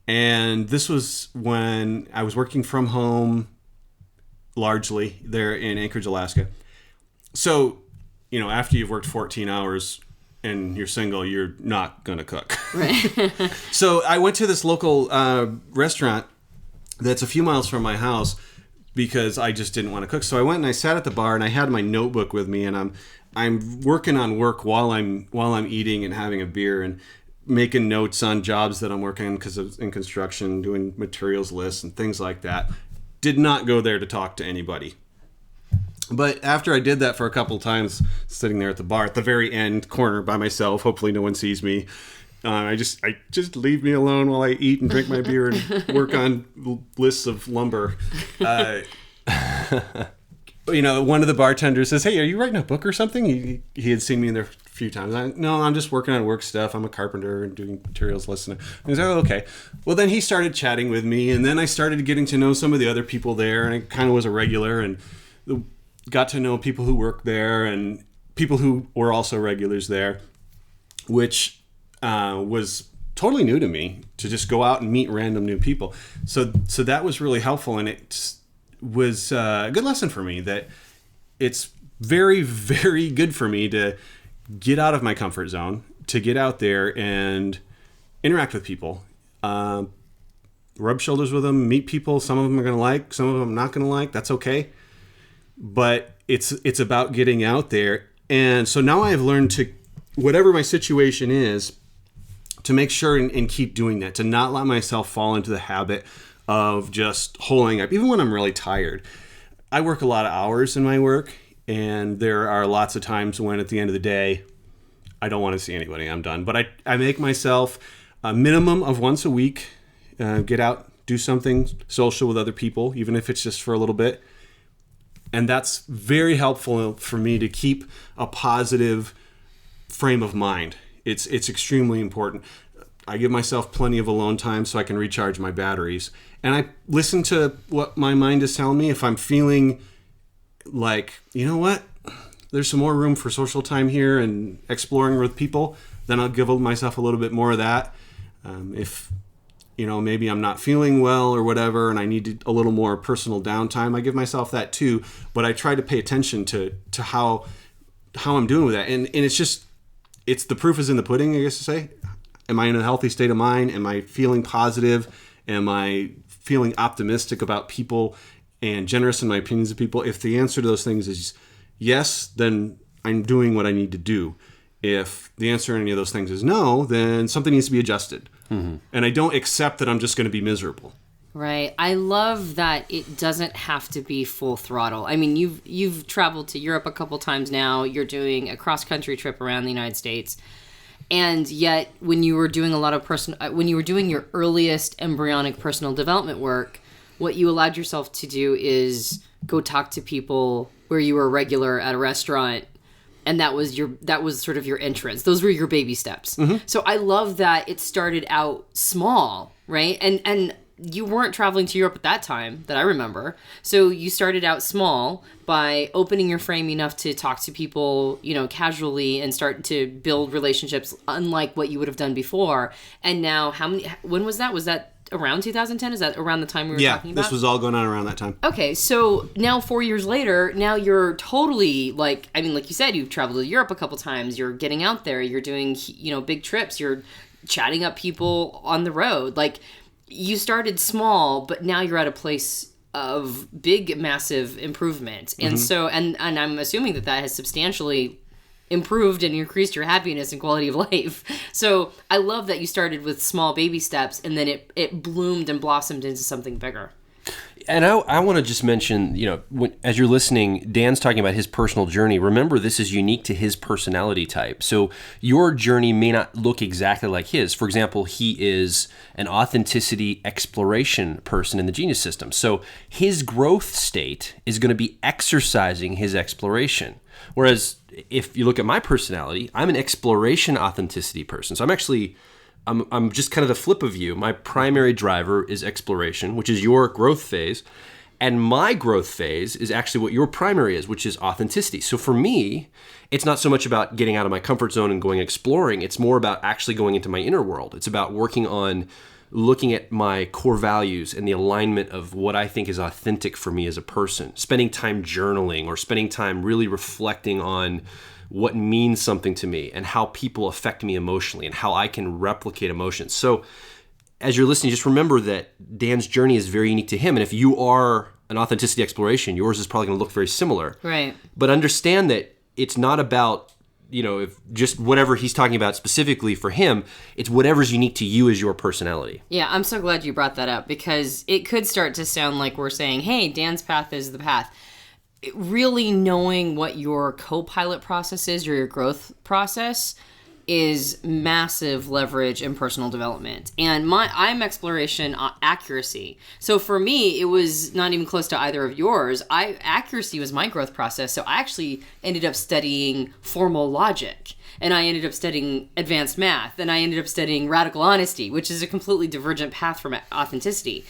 And this was when I was working from home largely there in Anchorage, Alaska. So, after you've worked 14 hours and you're single, you're not going to cook. Right. So I went to this local restaurant that's a few miles from my house because I just didn't want to cook. So I went and I sat at the bar and I had my notebook with me, and I'm working on work while I'm eating and having a beer and making notes on jobs that I'm working on because I was in construction, doing materials lists and things like that. Did not go there to talk to anybody. But after I did that for a couple of times, sitting there at the bar at the very end corner by myself, hopefully no one sees me. I just leave me alone while I eat and drink my beer and work on lists of lumber. One of the bartenders says, "Hey, are you writing a book or something?" He had seen me in there a few times. No, I'm just working on work stuff. I'm a carpenter and doing materials lists. And he's like, "Oh, okay." Well, then he started chatting with me, and then I started getting to know some of the other people there, and I kind of was a regular and got to know people who work there and people who were also regulars there, which was totally new to me, to just go out and meet random new people. So that was really helpful, and it was a good lesson for me that it's very, very good for me to get out of my comfort zone, to get out there and interact with people, rub shoulders with them, meet people. Some of them are going to like, some of them I'm not going to like. That's okay. But it's about getting out there. And so now I have learned to, whatever my situation is, to make sure and keep doing that, to not let myself fall into the habit of just holding up, even when I'm really tired. I work a lot of hours in my work, and there are lots of times when at the end of the day, I don't want to see anybody. I'm done. But I make myself a minimum of once a week, get out, do something social with other people, even if it's just for a little bit. And that's very helpful for me to keep a positive frame of mind. It's extremely important. I give myself plenty of alone time so I can recharge my batteries. And I listen to what my mind is telling me. If I'm feeling like, you know what, there's some more room for social time here and exploring with people, then I'll give myself a little bit more of that. If, maybe I'm not feeling well or whatever and I need a little more personal downtime, I give myself that too. But I try to pay attention to how I'm doing with that. And it's the proof is in the pudding, I guess to say. Am I in a healthy state of mind? Am I feeling positive? Am I feeling optimistic about people and generous in my opinions of people? If the answer to those things is yes, then I'm doing what I need to do. If the answer to any of those things is no, then something needs to be adjusted. Mm-hmm. And I don't accept that I'm just going to be miserable. Right. I love that it doesn't have to be full throttle. I mean, you've traveled to Europe a couple times now. You're doing a cross-country trip around the United States. And yet when you were doing when you were doing your earliest embryonic personal development work, what you allowed yourself to do is go talk to people where you were a regular at a restaurant, and that was sort of your entrance. Those were your baby steps. Mm-hmm. So I love that it started out small, right? And you weren't traveling to Europe at that time that I remember. So you started out small by opening your frame enough to talk to people, casually and start to build relationships unlike what you would have done before. And now when was that? Was that around 2010? Is that around the time we were talking about? Yeah, this was all going on around that time. Okay, so now 4 years later, now you're totally like you said, you've traveled to Europe a couple times. You're getting out there. You're doing, big trips. You're chatting up people on the road. Like, you started small, but now you're at a place of big, massive improvement. And so, and I'm assuming that has substantially improved and increased your happiness and quality of life. So I love that you started with small baby steps and then it bloomed and blossomed into something bigger. And I want to just mention, as you're listening, Dan's talking about his personal journey. Remember, this is unique to his personality type. So your journey may not look exactly like his. For example, he is an authenticity exploration person in the Genius System. So his growth state is going to be exercising his exploration. Whereas if you look at my personality, I'm an exploration authenticity person. So I'm just kind of the flip of you. My primary driver is exploration, which is your growth phase. And my growth phase is actually what your primary is, which is authenticity. So for me, it's not so much about getting out of my comfort zone and going exploring. It's more about actually going into my inner world. It's about working on looking at my core values and the alignment of what I think is authentic for me as a person. Spending time journaling or spending time really reflecting on what means something to me and how people affect me emotionally and how I can replicate emotions. So as you're listening, just remember that Dan's journey is very unique to him. And if you are an authenticity exploration, yours is probably going to look very similar. Right. But understand that it's not about, if just whatever he's talking about specifically for him, it's whatever's unique to you as your personality. Yeah, I'm so glad you brought that up because it could start to sound like we're saying, hey, Dan's path is the path. Really knowing what your co-pilot process is or your growth process is massive leverage in personal development. And I'm exploration accuracy. So for me, it was not even close to either of yours. Accuracy was my growth process. So I actually ended up studying formal logic. And I ended up studying advanced math. And I ended up studying radical honesty, which is a completely divergent path from authenticity.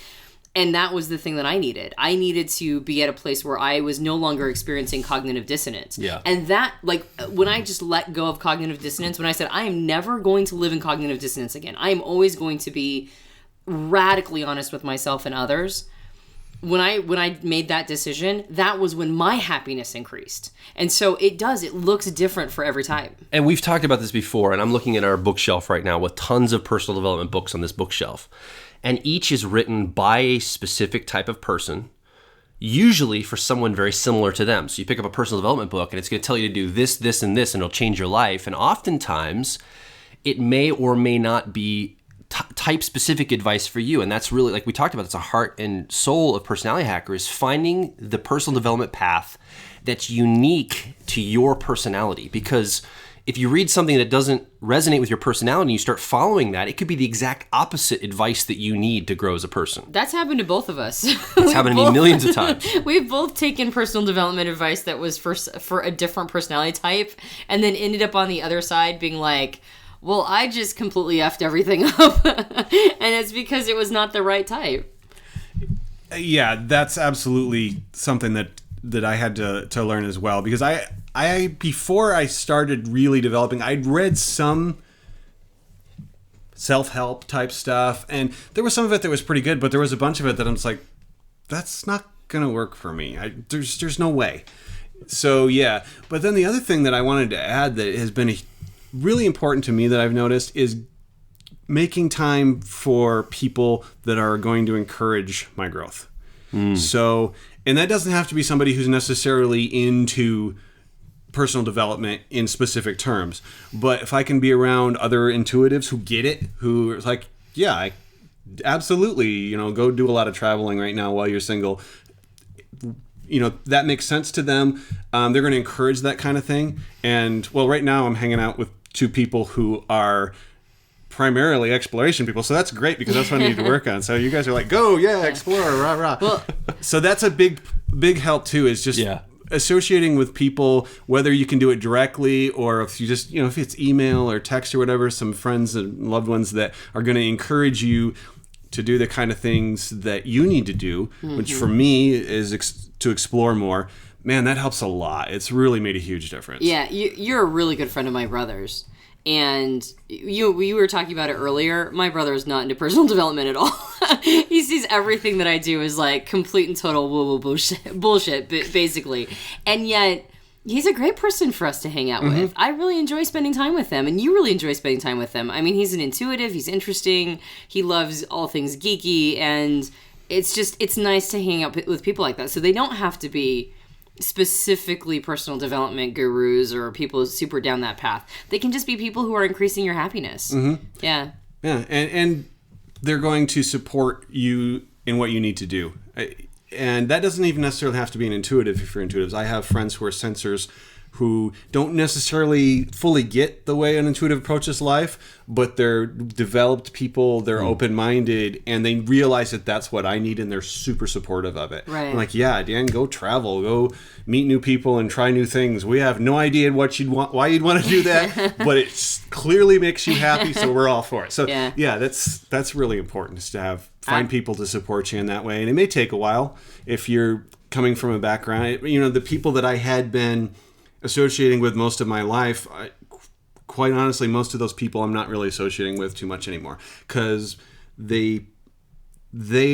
And that was the thing that I needed. I needed to be at a place where I was no longer experiencing cognitive dissonance. Yeah. And that, when I just let go of cognitive dissonance, when I said, I am never going to live in cognitive dissonance again. I am always going to be radically honest with myself and others. When I made that decision, that was when my happiness increased. And so it looks different for every type. And we've talked about this before, and I'm looking at our bookshelf right now with tons of personal development books on this bookshelf. And each is written by a specific type of person, usually for someone very similar to them. So you pick up a personal development book and it's going to tell you to do this, this, and this, and it'll change your life. And oftentimes it may or may not be type-specific advice for you. And that's really, like we talked about, it's a heart and soul of Personality Hacker, is finding the personal development path that's unique to your personality. Because if you read something that doesn't resonate with your personality and you start following that, it could be the exact opposite advice that you need to grow as a person. That's happened to both of us. It's happened to me millions of times. We've both taken personal development advice that was for a different personality type and then ended up on the other side being like, well, I just completely effed everything up. And it's because it was not the right type. Yeah, that's absolutely something that I had to learn as well, because I before I started really developing, I'd read some self-help type stuff, and there was some of it that was pretty good, but there was a bunch of it that I'm just like, that's not gonna work for me. There's no way. So yeah, but then the other thing that I wanted to add that has been really important to me that I've noticed is making time for people that are going to encourage my growth. So, and that doesn't have to be somebody who's necessarily into personal development in specific terms. But if I can be around other intuitives who get it, who are like, yeah, absolutely, go do a lot of traveling right now while you're single. That makes sense to them. They're going to encourage that kind of thing. And well, right now I'm hanging out with two people who are primarily exploration people, so that's great because that's what I need to work on. So you guys are like, go, yeah, explore, rah rah. Well, so that's a big help too. Is just associating with people, whether you can do it directly or if you just if it's email or text or whatever, some friends and loved ones that are going to encourage you to do the kind of things that you need to do, which for me is to explore more. Man, that helps a lot. It's really made a huge difference. Yeah, you're a really good friend of my brother's. And we were talking about it earlier. My brother is not into personal development at all. He sees everything that I do as like complete and total woo-woo bullshit, basically. And yet, he's a great person for us to hang out with. I really enjoy spending time with him, and you really enjoy spending time with him. I mean, he's an intuitive, he's interesting, he loves all things geeky, and it's nice to hang out with people like that. So they don't have to be specifically personal development gurus or people super down that path. They can just be people who are increasing your happiness. Yeah, and they're going to support you in what you need to do. And that doesn't even necessarily have to be an intuitive if you're intuitives. I have friends who are sensors who don't necessarily fully get the way an intuitive approaches life, but they're developed people, they're open-minded, and they realize that that's what I need, and they're super supportive of it. Right. I'm like, yeah, Dan, go travel, go meet new people and try new things. We have no idea why you'd want to do that, but it clearly makes you happy, so we're all for it. So yeah that's really important, is to find people to support you in that way. And it may take a while if you're coming from a background. The people that I had been associating with most of my life, quite honestly, most of those people I'm not really associating with too much anymore, because they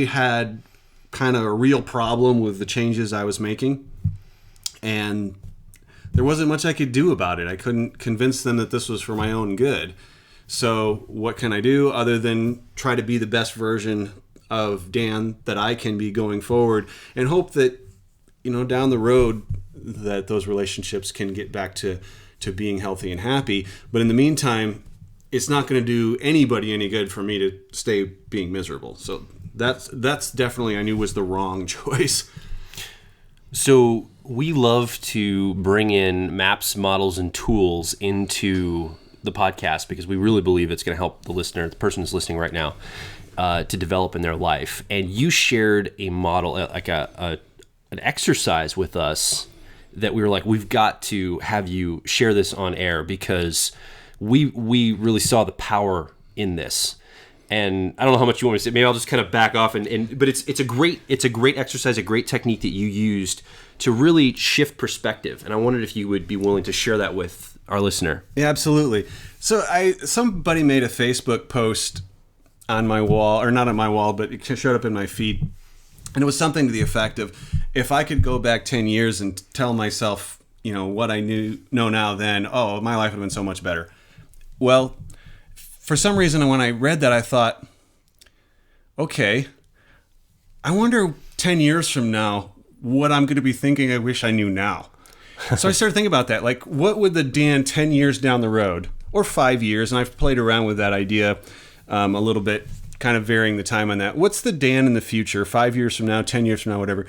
had kind of a real problem with the changes I was making, and there wasn't much I could do about it. I couldn't convince them that this was for my own good. So what can I do other than try to be the best version of Dan that I can be going forward, and hope that down the road that those relationships can get back to being healthy and happy. But in the meantime, it's not going to do anybody any good for me to stay being miserable. So that's definitely, I knew, was the wrong choice. So we love to bring in maps, models, and tools into the podcast because we really believe it's going to help the listener, the person who's listening right now, to develop in their life. And you shared a model, like an exercise with us that we were like, we've got to have you share this on air because we really saw the power in this. And I don't know how much you want me to say. Maybe I'll just kind of back off. But it's a great exercise, a great technique that you used to really shift perspective. And I wondered if you would be willing to share that with our listener. Yeah, absolutely. So somebody made a Facebook post on my wall, or not on my wall, but it showed up in my feed. And it was something to the effect of, if I could go back 10 years and tell myself, what I know now then, my life would have been so much better. Well, for some reason, when I read that, I thought, okay, I wonder 10 years from now what I'm going to be thinking I wish I knew now. So I started thinking about that. Like, what would the Dan 10 years down the road, or 5 years, and I've played around with that idea a little bit, kind of varying the time on that. What's the Dan in the future, 5 years from now, 10 years from now, whatever?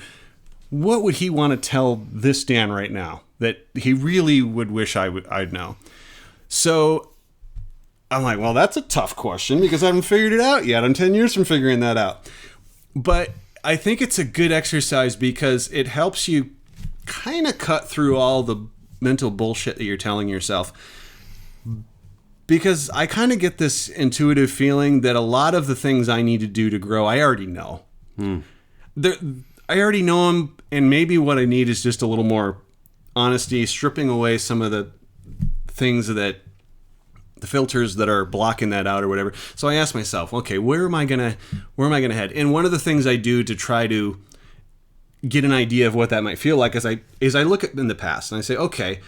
What would he want to tell this Dan right now that he really would wish I'd know? So I'm like, well, that's a tough question because I haven't figured it out yet. I'm 10 years from figuring that out. But I think it's a good exercise because it helps you kind of cut through all the mental bullshit that you're telling yourself. Because I kind of get this intuitive feeling that a lot of the things I need to do to grow, I already know. I already know them, and maybe what I need is just a little more honesty, stripping away some of the things that, the filters that are blocking that out or whatever. So I ask myself, okay, where am I gonna head? And one of the things I do to try to get an idea of what that might feel like is I look at in the past and I say, okay,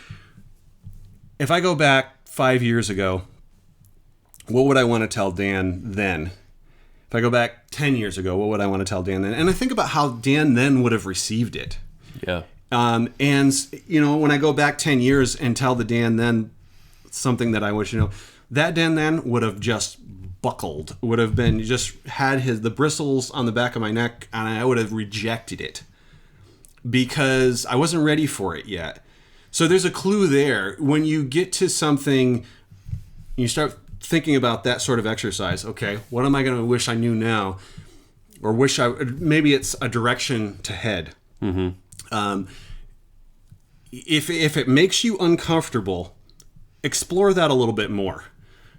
if I go back 5 years ago, what would I want to tell Dan then? If I go back 10 years ago, what would I want to tell Dan then? And I think about how Dan then would have received it. Yeah. And, when I go back 10 years and tell the Dan then something that I wish, that Dan then would have just buckled, would have been just had the bristles on the back of my neck, and I would have rejected it because I wasn't ready for it yet. So there's a clue there. When you get to something, you start thinking about that sort of exercise. Okay, what am I going to wish I knew now? Or maybe it's a direction to head. Mm-hmm. If it makes you uncomfortable, explore that a little bit more.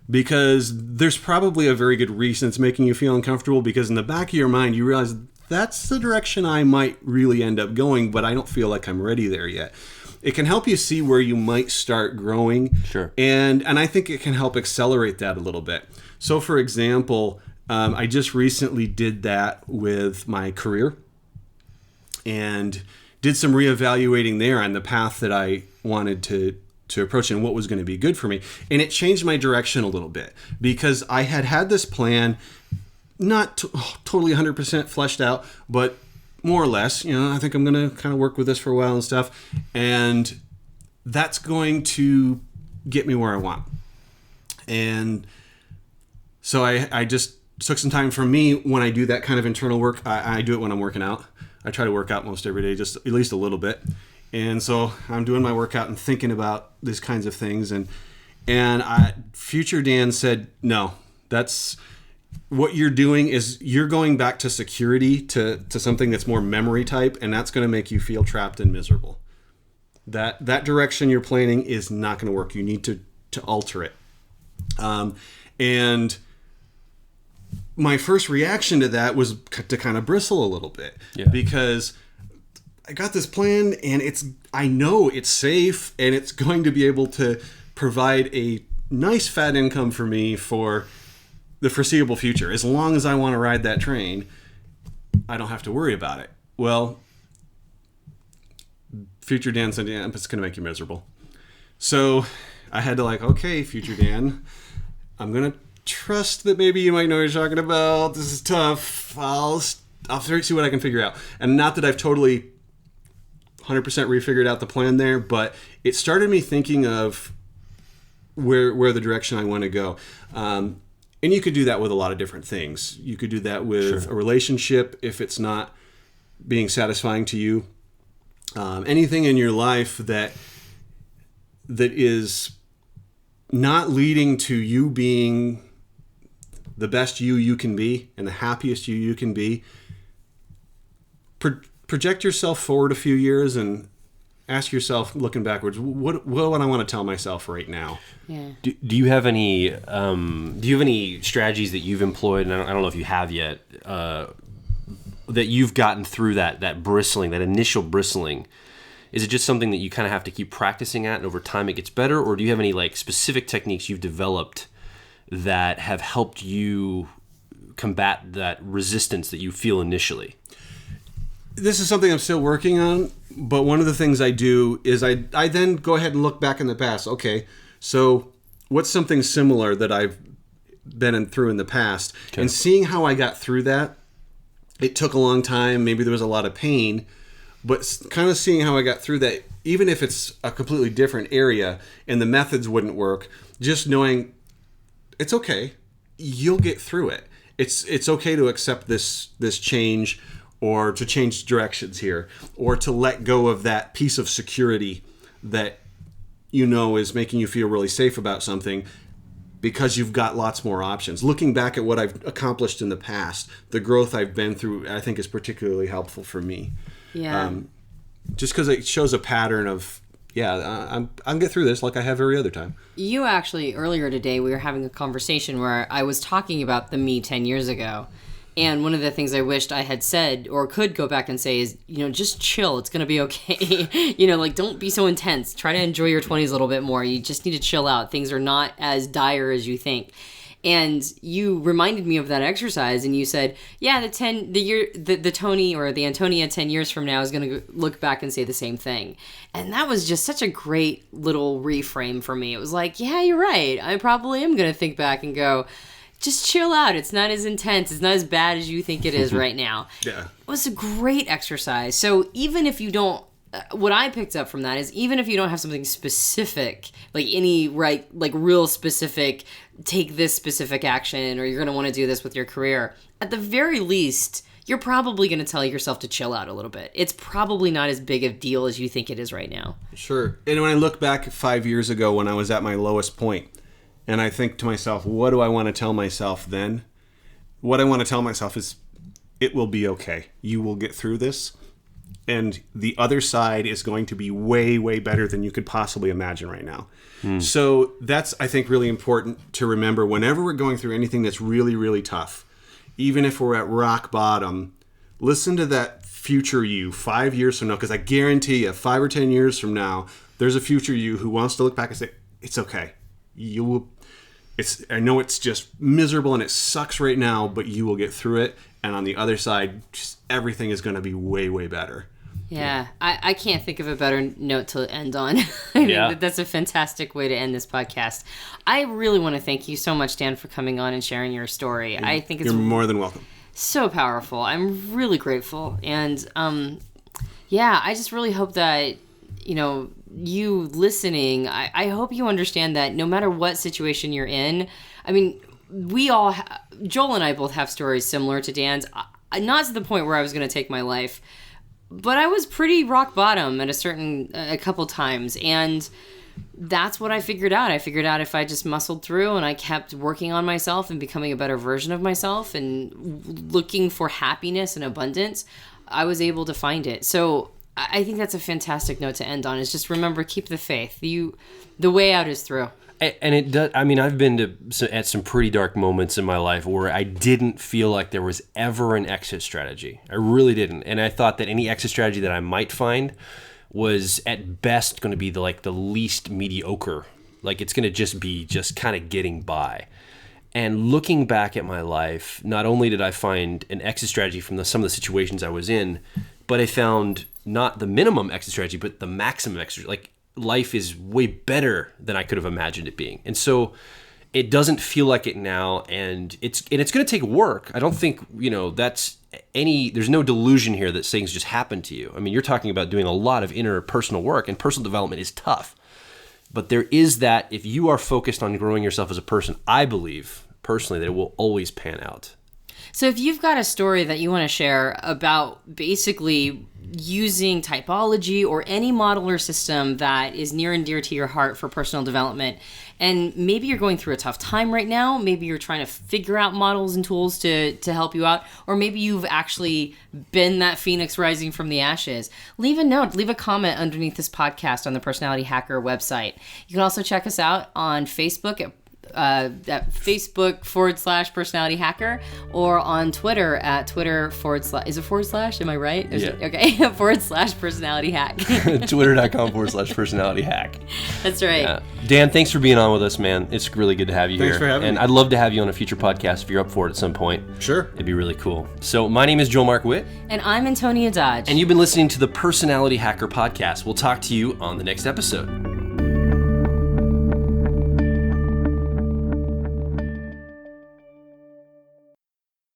Because there's probably a very good reason it's making you feel uncomfortable, because in the back of your mind you realize that's the direction I might really end up going, but I don't feel like I'm ready there yet. It can help you see where you might start growing. Sure. And I think it can help accelerate that a little bit. So for example, I just recently did that with my career and did some reevaluating there on the path that I wanted to approach and what was going to be good for me. And it changed my direction a little bit because I had this plan, not totally 100% fleshed out, but more or less, I think I'm going to kind of work with this for a while and stuff. And that's going to get me where I want. And so I just took some time for me when I do that kind of internal work. I do it when I'm working out. I try to work out most every day, just at least a little bit. And so I'm doing my workout and thinking about these kinds of things. And future Dan said, no, that's what you're doing is you're going back to security, to something that's more memory type, and that's going to make you feel trapped and miserable. That direction you're planning is not going to work. You need to alter it. And my first reaction to that was to kind of bristle a little bit, because I got this plan and I know it's safe and it's going to be able to provide a nice fat income for me for the foreseeable future. As long as I want to ride that train, I don't have to worry about it. Well, future Dan said, yeah, it's going to make you miserable. So I had to okay, future Dan, I'm going to trust that maybe you might know what you're talking about. This is tough. I'll see what I can figure out. And not that I've totally 100% refigured out the plan there, but it started me thinking of where the direction I want to go. And you could do that with a lot of different things. You could do that with a relationship if it's not being satisfying to you. Anything in your life that is not leading to you being the best you can be and the happiest you can be. Project yourself forward a few years and ask yourself, looking backwards, what do I want to tell myself right now? Yeah. Do you have any strategies that you've employed, and I don't know if you have yet, that you've gotten through that bristling, that initial bristling? Is it just something that you kind of have to keep practicing at, and over time it gets better, or do you have any specific techniques you've developed that have helped you combat that resistance that you feel initially? This is something I'm still working on, but one of the things I do is I then go ahead and look back in the past. Okay, so what's something similar that I've been through in the past? Okay. And seeing how I got through that, it took a long time. Maybe there was a lot of pain, but kind of seeing how I got through that, even if it's a completely different area and the methods wouldn't work, just knowing it's okay. You'll get through it. It's okay to accept this change, or to change directions here, or to let go of that piece of security that is making you feel really safe about something, because you've got lots more options. Looking back at what I've accomplished in the past, the growth I've been through, I think is particularly helpful for me. Yeah. Just because it shows a pattern of, I'm get through this like I have every other time. You actually, earlier today, we were having a conversation where I was talking about the me 10 years ago. And one of the things I wished I had said, or could go back and say, is, just chill. It's going to be okay. Don't be so intense. Try to enjoy your 20s a little bit more. You just need to chill out. Things are not as dire as you think. And you reminded me of that exercise, and you said, yeah, the Tony or the Antonia 10 years from now is going to look back and say the same thing. And that was just such a great little reframe for me. It was like, yeah, you're right. I probably am going to think back and go, just chill out. It's not as intense. It's not as bad as you think it is right now. Yeah. It was a great exercise. So even if you don't what I picked up from that is even if you don't have something specific, like real specific, take this specific action or you're going to want to do this with your career, at the very least, you're probably going to tell yourself to chill out a little bit. It's probably not as big a deal as you think it is right now. Sure. And when I look back 5 years ago when I was at my lowest point, and I think to myself, what do I want to tell myself then? What I want to tell myself is, it will be okay. You will get through this. And the other side is going to be way, way better than you could possibly imagine right now. So that's, I think, really important to remember whenever we're going through anything that's really, really tough. Even if we're at rock bottom, listen to that future you 5 years from now, because I guarantee you 5 or 10 years from now, there's a future you who wants to look back and say, it's okay. You will. I know it's just miserable and it sucks right now, but you will get through it. And on the other side, just everything is going to be way, way better. Yeah, I can't think of a better note to end on. I think that's a fantastic way to end this podcast. I really want to thank you so much, Dan, for coming on and sharing your story. I think it's You're more than welcome. So powerful. I'm really grateful. And I just really hope that, you listening, I hope you understand that no matter what situation you're in, I mean, Joel and I both have stories similar to Dan's, not to the point where I was going to take my life, but I was pretty rock bottom at a couple times, and that's what I figured out. I figured out if I just muscled through and I kept working on myself and becoming a better version of myself and looking for happiness and abundance, I was able to find it. So I think that's a fantastic note to end on, is just remember, keep the faith. The way out is through. And it does. I mean, I've been at some pretty dark moments in my life where I didn't feel like there was ever an exit strategy. I really didn't. And I thought that any exit strategy that I might find was at best going to be the least mediocre. Like, it's going to just be kind of getting by. And looking back at my life, not only did I find an exit strategy from some of the situations I was in, but I found not the minimum exit strategy, but the maximum exit. Like, life is way better than I could have imagined it being. And so it doesn't feel like it now, and it's going to take work. I don't think, there's no delusion here that things just happen to you. I mean, you're talking about doing a lot of interpersonal work, and personal development is tough. But there is that, if you are focused on growing yourself as a person, I believe personally that it will always pan out. So if you've got a story that you want to share about basically using typology or any model or system that is near and dear to your heart for personal development, and maybe you're going through a tough time right now, maybe you're trying to figure out models and tools to help you out, or maybe you've actually been that phoenix rising from the ashes, leave a note, leave a comment underneath this podcast on the Personality Hacker website. You can also check us out on Facebook at Facebook.com/personality hacker, or on Twitter at Twitter/ is it / am I right? Yeah. Okay. /personality hack. Twitter.com/personality hack. That's right. Yeah. Dan, thanks for being on with us, man. It's really good to have you here. Thanks for having me. And I'd love to have you on a future podcast if you're up for it at some point. Sure. It'd be really cool. So my name is Joel Mark Witt. And I'm Antonia Dodge. And you've been listening to the Personality Hacker podcast. We'll talk to you on the next episode.